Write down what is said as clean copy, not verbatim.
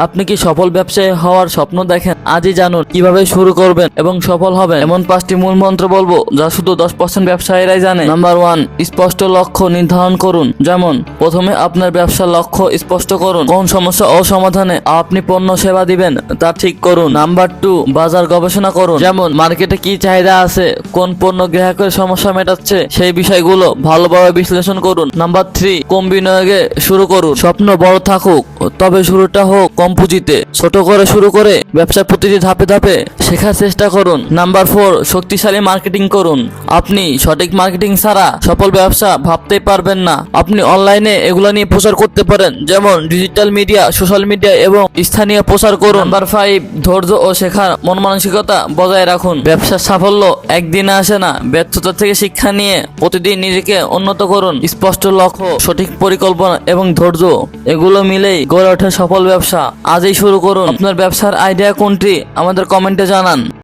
আপনি কি সফল ব্যবসায়ী হওয়ার স্বপ্ন দেখেন? আজই জানুন কিভাবে শুরু করবেন এবং সফল হবেন। এমন 5টি মূল মন্ত্র বলবো যা শুধু 10% ব্যবসায়ীরাই জানে। নাম্বার 1, স্পষ্ট লক্ষ্য নির্ধারণ করুন। যেমন প্রথমে আপনার ব্যবসার লক্ষ্য স্পষ্ট করুন। কোন সমস্যা ও সমাধানে আপনি পণ্য সেবা দিবেন তা ঠিক করুন। নাম্বার 2, বাজার গবেষণা করুন। যেমন মার্কেটে কি চাহিদা আছে, কোন পণ্য গ্রাহকের সমস্যা মেটাচ্ছে, সেই বিষয়গুলো ভালোভাবে বিশ্লেষণ করুন। নাম্বার 3, কম বিনিয়োগে শুরু করুন। স্বপ্ন বড় থাকুক, তবে শুরুটা হোক কম পুঁজিতে। ছোট করে শুরু করে ব্যবসার প্রতিটি ধাপে ধাপে শেখার চেষ্টা করুন। নাম্বার 4, শক্তিশালী মার্কেটিং করুন। আপনি সঠিক মার্কেটিং ছাড়া সফল ব্যবসা ভাবতেই পারবেন না। আপনি অনলাইনে এগুলো নিয়ে প্রচার করতে পারেন, যেমন ডিজিটাল মিডিয়া, সোশ্যাল মিডিয়া এবং স্থানীয় প্রচার করুন। নাম্বার 5, ধৈর্য ও শেখার মন মানসিকতা বজায় রাখুন। ব্যবসার সাফল্য একদিনে আসে না, ব্যর্থতা থেকে শিক্ষা নিয়ে প্রতিদিন নিজেকে উন্নত করুন। স্পষ্ট লক্ষ্য, সঠিক পরিকল্পনা এবং ধৈর্য, এগুলো মিলেই গড়ে ওঠে সফল ব্যবসা। আজই শুরু করুন। আপনার ব্যবসার আইডিয়া কোনটি আমাদের কমেন্টে জানান।